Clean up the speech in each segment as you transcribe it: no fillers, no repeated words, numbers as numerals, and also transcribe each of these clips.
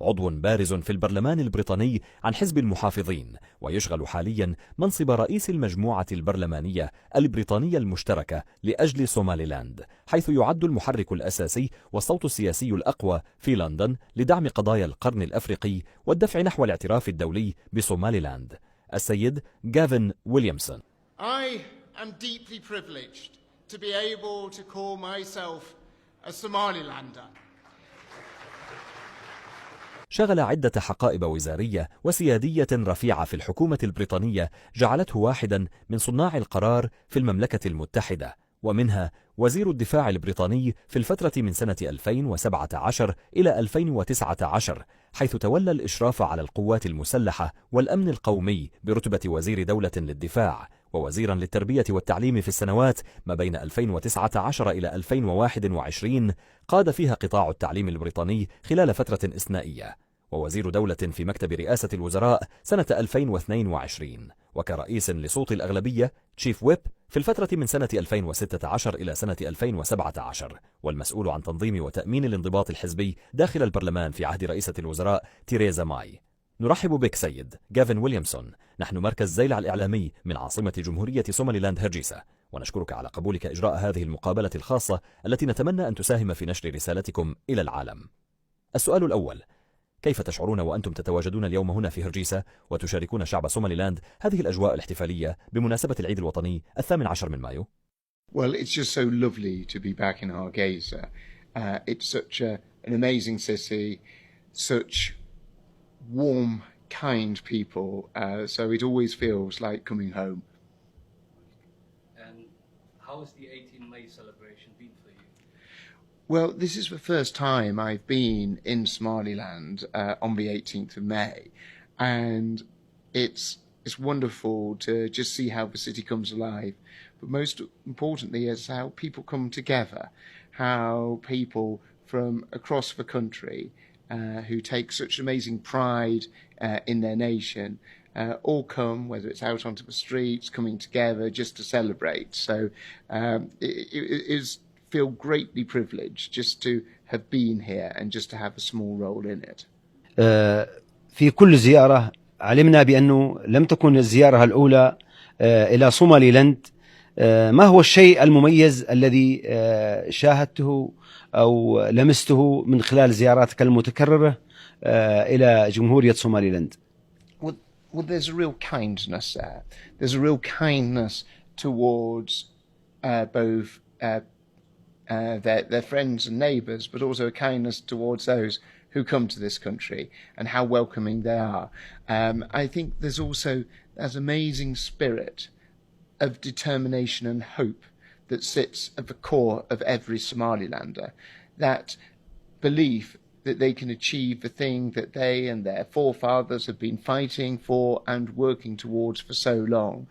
عضو بارز في البرلمان البريطاني عن حزب المحافظين، ويشغل حاليا منصب رئيس المجموعة البرلمانية البريطانية المشتركة لأجل سوماليلاند، حيث يعد المحرك الأساسي والصوت السياسي الأقوى في لندن لدعم قضايا القرن الأفريقي والدفع نحو الاعتراف الدولي بسوماليلاند. السيد جافن ويليامسون: I am deeply privileged to be able to call myself a Somalilander. شغل عدة حقائب وزارية وسيادية رفيعة في الحكومة البريطانية جعلته واحدا من صناع القرار في المملكة المتحدة، ومنها وزير الدفاع البريطاني في الفترة من سنة 2017 إلى 2019، حيث تولى الإشراف على القوات المسلحة والأمن القومي برتبة وزير دولة للدفاع، ووزيرا للتربية والتعليم في السنوات ما بين 2019 إلى 2021 قاد فيها قطاع التعليم البريطاني خلال فترة إثنائية، ووزير دولة في مكتب رئاسة الوزراء سنة 2022، وكرئيس لصوت الأغلبية تشيف ويب في الفترة من سنة 2016 إلى سنة 2017، والمسؤول عن تنظيم وتأمين الانضباط الحزبي داخل البرلمان في عهد رئيسة الوزراء تيريزا ماي. نرحب بك سيد جافن ويليامسون، نحن مركز زيلع الإعلامي من عاصمة جمهورية سوماليلاند هرجيسة، ونشكرك على قبولك إجراء هذه المقابلة الخاصة التي نتمنى أن تساهم في نشر رسالتكم إلى العالم. السؤال الأول: كيف تشعرون وأنتم تتواجدون اليوم هنا في هرجيسة وتشاركون شعب سوماليلاند هذه الأجواء الاحتفالية بمناسبة العيد الوطني 18 من مايو؟ Well, it's just so lovely to be back in Hargeisa. It's such an amazing city, such warm, kind people, so it always feels like coming home. And how has the 18 May celebration been for you? Well, this is the first time I've been in Somaliland on the 18th of May, and it's wonderful to just see how the city comes alive. But most importantly is how people come together, how people from across the country who take such amazing pride in their nation all come, whether it's out onto the streets, coming together just to celebrate. So it is feel greatly privileged just to have been here and just to have a small role in it. في كل زيارة علمنا بأنه لم تكن الزيارة الأولى إلى صوماليلاند. ما هو الشيء المميز الذي شاهدته أو لمسته من خلال زياراتك المتكررة إلى جمهورية صوماليلاند؟ Well, there's a real kindness there. There's a real kindness towards both their friends and neighbours, but also a kindness towards those who come to this country and how welcoming they are. I think there's also that amazing spirit of determination and hope that sits at the core of every Somalilander, that belief that they can achieve the thing that they and their forefathers have been fighting for and working towards for so long.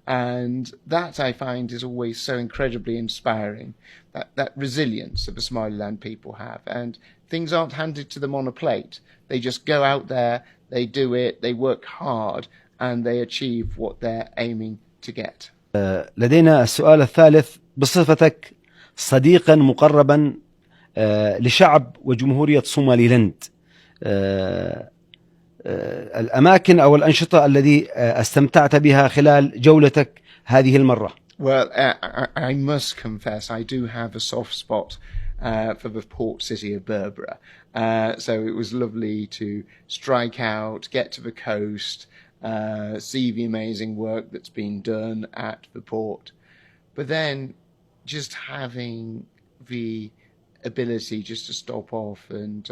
And that, I find, is always so incredibly inspiring, that resilience that the Somaliland people have. And things aren't handed to them on a plate. They just go out there, they do it, they work hard, and they achieve what they're aiming to get. لدينا السؤال الثالث: بصفتك صديقا مقربا لشعب وجمهورية صوماليلاند، الأماكن أو الأنشطة التي استمتعت بها خلال جولتك هذه المرة؟ Well, I must confess I do have a soft spot for the port city of Berbera. So it was lovely to strike out, get to the coast, see the amazing work that's been done at the port. But then just having the ability just to stop off and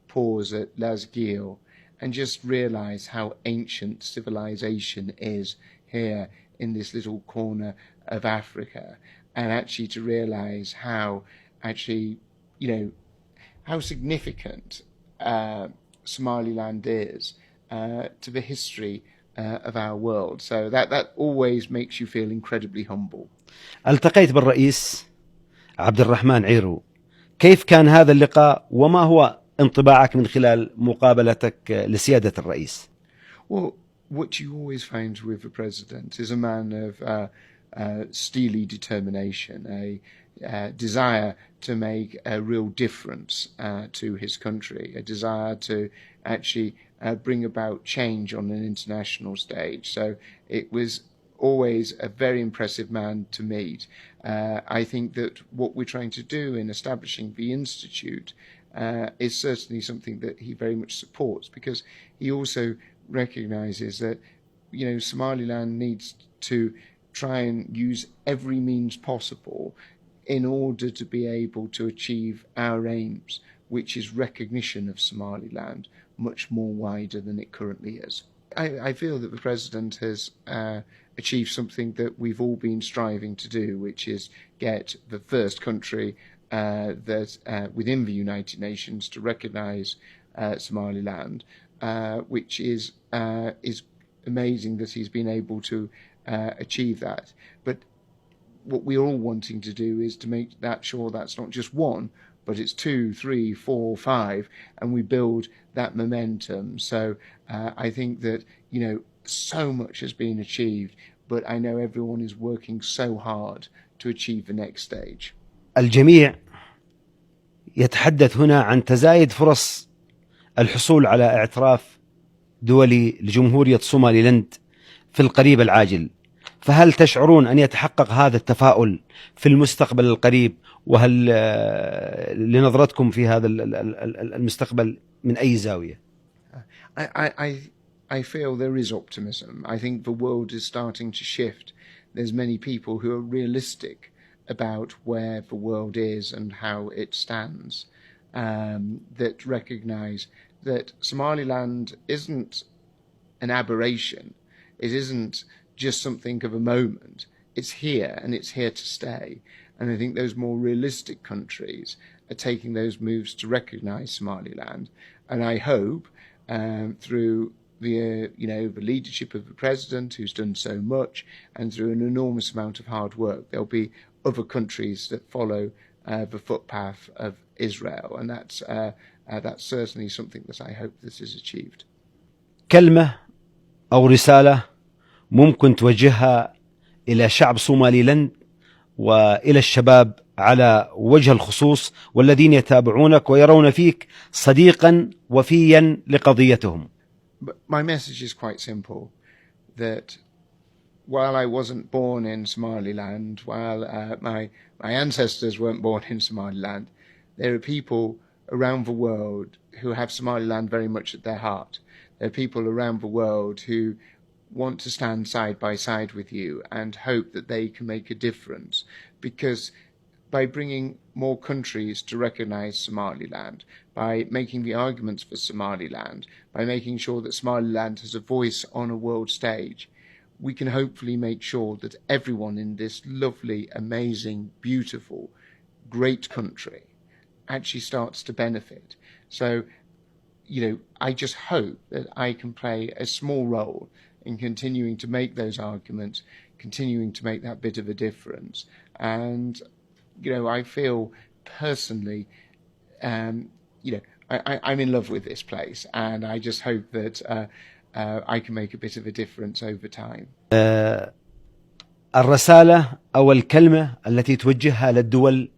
pause at Lasgil and just realise how ancient civilization is here in this little corner of Africa, and actually to realise how actually, how significant Somaliland is to the history of our world. So that always makes you feel incredibly humble. التقيت بالرئيس عبد الرحمن عيرو، كيف كان هذا اللقاء وما هو انطباعك من خلال مقابلتك لسيادة الرئيس؟ Well, what you always find with the president is a man of steely determination, desire to make a real difference to his country, a desire to actually bring about change on an international stage. So it was always a very impressive man to meet. I think that what we're trying to do in establishing the Institute is certainly something that he very much supports, because he also recognises that, Somaliland needs to try and use every means possible in order to be able to achieve our aims, which is recognition of Somaliland much more wider than it currently is. I feel that the President has achieved something that we've all been striving to do, which is get the first country that within the United Nations to recognise Somaliland, which is amazing that he's been able to achieve that. But what we're all wanting to do is to make that sure that's not just one, but it's 2, 3, 4, 5, and we build that momentum. So I think that, so much has been achieved, but I know everyone is working so hard to achieve the next stage. الجميع يتحدث هنا عن تزايد فرص الحصول على اعتراف دولي لجمهورية صوماليلاند في القريب العاجل، فهل تشعرون أن يتحقق هذا التفاؤل في المستقبل القريب؟ وهل لنظرتكم في هذا المستقبل من أي زاوية؟ I feel there is optimism. I think the world is starting to shift. There's many people who are realistic about where the world is and how it stands, that recognise that Somaliland isn't an aberration. It isn't just something of a moment. It's here, and it's here to stay. And I think those more realistic countries are taking those moves to recognise Somaliland. And I hope through the leadership of the President, who's done so much, and through an enormous amount of hard work, there'll be other countries that follow the footpath of Israel. And that's certainly something that I hope this is achieved. كلمة أو رسالة ممكن توجهها إلى شعب صوماليلاند وإلى الشباب على وجه الخصوص والذين يتابعونك ويرون فيك صديقا وفيا لقضيتهم. But my message is quite simple, that while I wasn't born in Somaliland, while my ancestors weren't born in Somaliland, there are people around the world who have Somaliland very much at their heart. There are people around the world who want to stand side by side with you and hope that they can make a difference, because by bringing more countries to recognise Somaliland, by making the arguments for Somaliland, by making sure that Somaliland has a voice on a world stage, we can hopefully make sure that everyone in this lovely, amazing, beautiful, great country actually starts to benefit. So, I just hope that I can play a small role in continuing to make those arguments, continuing to make that bit of a difference. And, I feel personally, I'm in love with this place, and I just hope that I can make a bit of a difference over time. الرسالة أو الكلمة التي توجهها للدول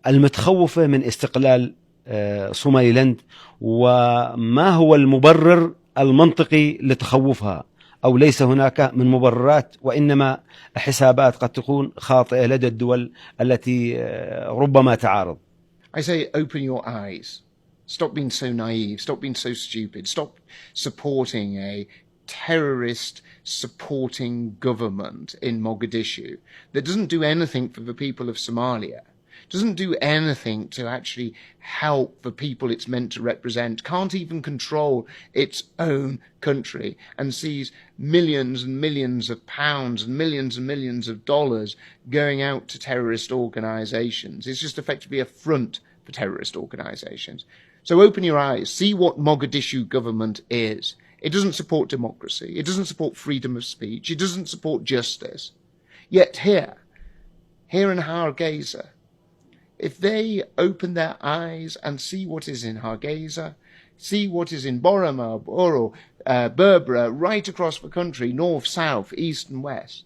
المتخوفة من استقلال صوماليلاند، وما هو المبرر المنطقي لتخوفها، أو ليس هناك من مبررات وإنما حسابات قد تكون خاطئة لدى الدول التي ربما تعارض. I say open your eyes. Stop being so naive. Stop being so stupid. Stop supporting a terrorist supporting government in Mogadishu that doesn't do anything for the people of Somalia, doesn't do anything to actually help the people it's meant to represent, can't even control its own country, and sees millions and millions of pounds and millions of dollars going out to terrorist organizations. It's just effectively a front for terrorist organizations. So open your eyes, see what Mogadishu government is. It doesn't support democracy. It doesn't support freedom of speech. It doesn't support justice. Yet here in Hargeisa, if they open their eyes and see what is in Hargeisa, see what is in Boroma, Boro, Berbera, right across the country, north, south, east and west,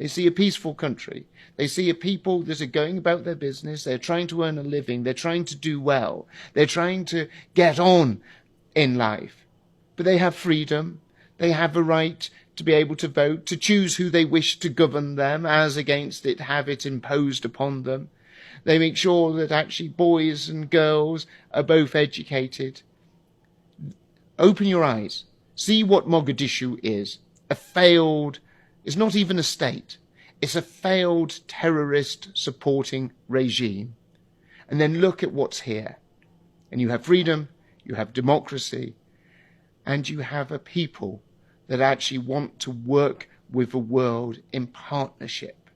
They see a peaceful country. They see a people that are going about their business. They're trying to earn a living. They're trying to do well. They're trying to get on in life. But they have freedom. They have a right to be able to vote, to choose who they wish to govern them, as against it have it imposed upon them. They make sure that actually boys and girls are both educated. Open your eyes. See what Mogadishu is. It's not even a state. It's a failed terrorist supporting regime. And then look at what's here. And you have freedom, you have democracy, and you have a people that actually want to work with the world in partnership,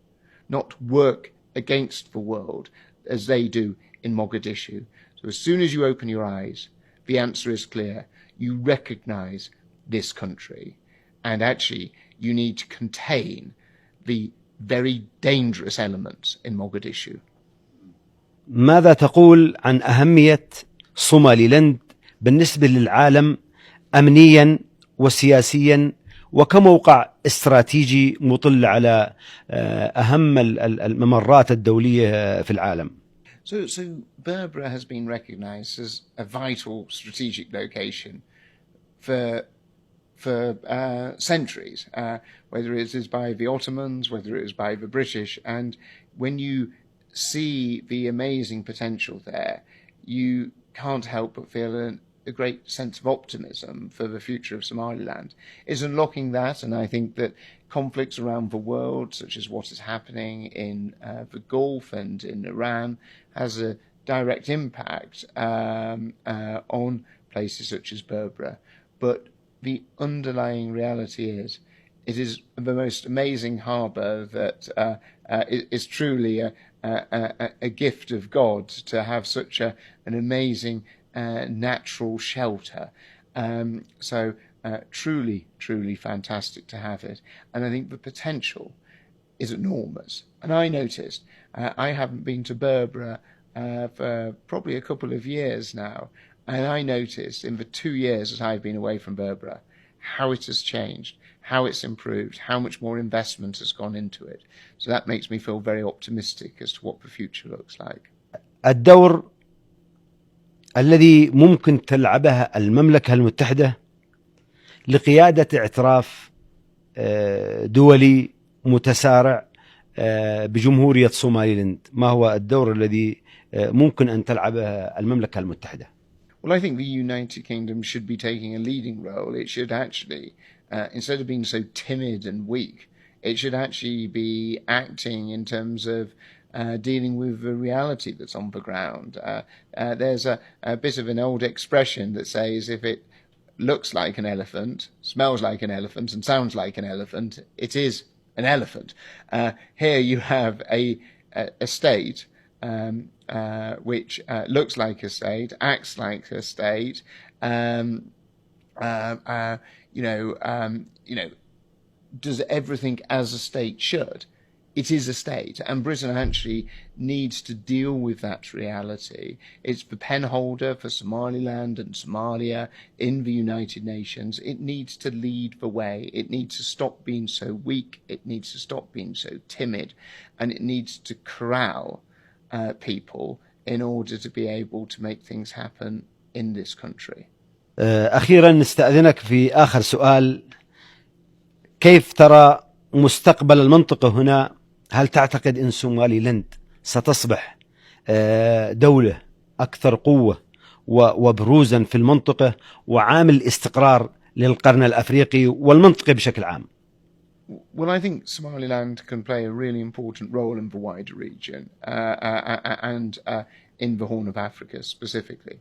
not work against the world as they do in Mogadishu. So as soon as you open your eyes, the answer is clear. You recognize this country, and actually you need to contain the very dangerous elements in Mogadishu. ماذا تقول عن أهمية صوماليلاند بالنسبة للعالم أمنيا وسياسيا وكموقع استراتيجي مطل على أهم الممرات الدولية في العالم؟ So Berbera has been recognized as a vital strategic location for centuries, whether it is by the Ottomans, whether it is by the British. And when you see the amazing potential there, you can't help but feel a great sense of optimism for the future of Somaliland. Is unlocking that, and I think that conflicts around the world, such as what is happening in the Gulf and in Iran, has a direct impact on places such as Berbera. But the underlying reality is, it is the most amazing harbour that is truly a gift of God to have such an amazing natural shelter. So truly, truly fantastic to have it. And I think the potential is enormous. And I noticed, I haven't been to Berbera for probably a couple of years now, and I noticed in the 2 years that I've been away from Berbera how it has changed, how it's improved, how much more investment has gone into it. So that makes me feel very optimistic as to what the future looks like. الدور الذي ممكن تلعبها المملكة المتحدة لقيادة اعتراف دولي متسارع بجمهورية صوماليلاند، ما هو الدور الذي ممكن أن تلعبه المملكة المتحدة؟ Well, I think the United Kingdom should be taking a leading role. It should actually, instead of being so timid and weak, it should actually be acting in terms of dealing with the reality that's on the ground. There's a bit of an old expression that says, if it looks like an elephant, smells like an elephant, and sounds like an elephant, it is an elephant. Here you have a state which looks like a state, acts like a state, does everything as a state should. It is a state, and Britain actually needs to deal with that reality. It's the penholder for Somaliland and Somalia in the United Nations. It needs to lead the way. It needs to stop being so weak. It needs to stop being so timid, and it needs to corral people in order to be able to make things happen in this country. أخيرا نستأذنك في آخر سؤال، كيف ترى مستقبل المنطقة هنا؟ هل تعتقد أن سوماليلاند ستصبح دولة أكثر قوة وبروزا في المنطقة وعامل استقرار للقرن الأفريقي والمنطقة بشكل عام؟ Well, I think Somaliland can play a really important role in the wider region and in the Horn of Africa specifically.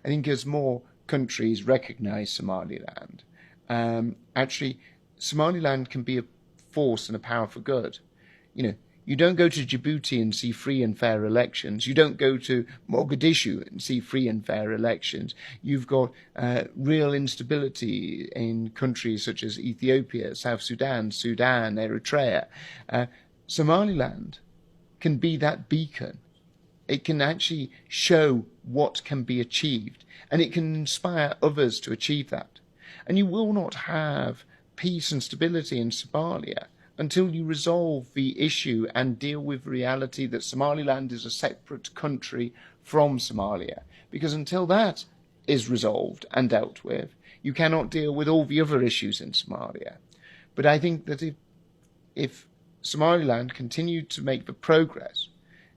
I think as more countries recognise Somaliland, actually Somaliland can be a force and a power for good. You don't go to Djibouti and see free and fair elections. You don't go to Mogadishu and see free and fair elections. You've got real instability in countries such as Ethiopia, South Sudan, Eritrea. Somaliland can be that beacon. It can actually show what can be achieved, and it can inspire others to achieve that. And you will not have peace and stability in Somalia until you resolve the issue and deal with the reality that Somaliland is a separate country from Somalia. Because until that is resolved and dealt with, you cannot deal with all the other issues in Somalia. But I think that if Somaliland continued to make the progress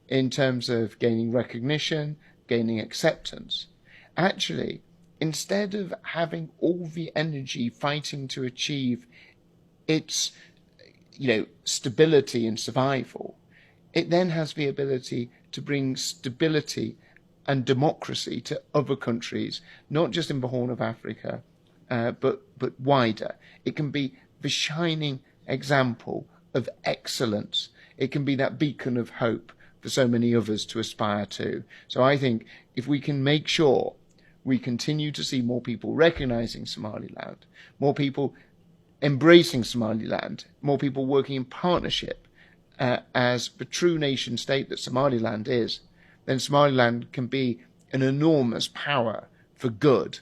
in terms of gaining recognition, gaining acceptance, actually, instead of having all the energy fighting to achieve its, stability and survival, it then has the ability to bring stability and democracy to other countries, not just in the Horn of Africa, but wider. It can be the shining example of excellence. It can be that beacon of hope for so many others to aspire to. So I think if we can make sure we continue to see more people recognizing Somaliland, more people embracing Somaliland, more people working in partnership as the true nation state that Somaliland is, then Somaliland can be an enormous power for good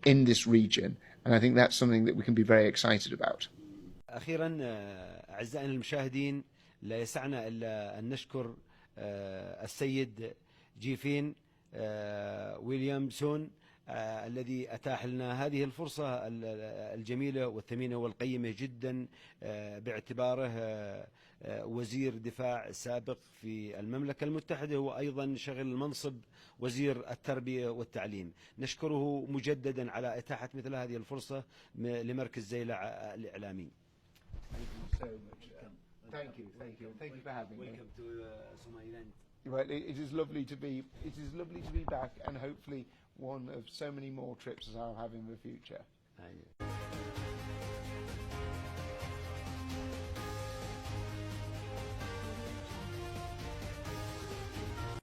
in this region. And I think that's something that we can be very excited about. أخيرا أعزائنا المشاهدين، لا يسعنا إلا أن نشكر السيد جيفين ويليامسون الذي أتاح لنا هذه الفرصة الجميلة والثمينة والقيمة جدا، باعتباره وزير دفاع سابق في المملكة المتحدة، وأيضا شغل المنصب وزير التربية والتعليم. نشكره مجددا على إتاحة مثل هذه الفرصة لمركز زيلع الإعلامي. Thank you for having me. Welcome to Somaliland. Right, it is lovely to be back, and hopefully one of so many more trips as I'll have in the future.